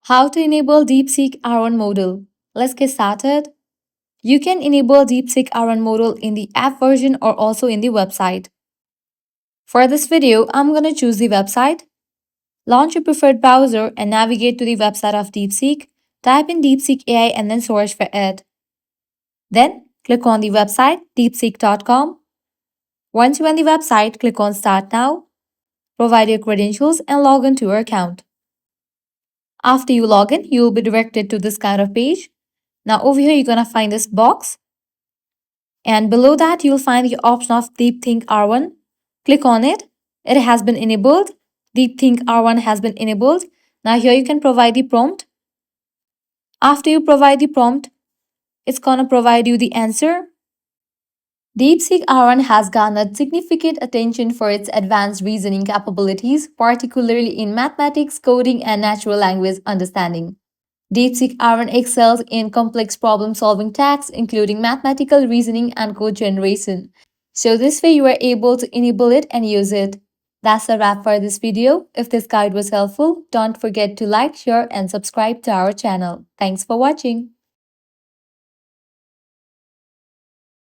How to enable DeepSeek R1 module. Let's get started. You can enable DeepSeek R1 module in the app version or also in the website. For this video, I'm going to choose the website. Launch your preferred browser and navigate to the website of DeepSeek. Type in DeepSeek AI and then search for it. Then click on the website deepseek.com. Once you're on the website, click on Start Now. Provide your credentials and log in to your account. After you log in, you will be directed to this kind of page. Now over here, you're going to find this box. And below that, you'll find the option of DeepSeek R1. Click on it. It has been enabled. DeepSeek R1 has been enabled. Now here you can provide the prompt. After you provide the prompt, it's going to provide you the answer. DeepSeek R1 has garnered significant attention for its advanced reasoning capabilities, particularly in mathematics, coding, and natural language understanding. DeepSeek R1 excels in complex problem-solving tasks, including mathematical reasoning and code generation. So this way you are able to enable it and use it. That's a wrap for this video. If this guide was helpful, don't forget to like, share, and subscribe to our channel. Thanks for watching.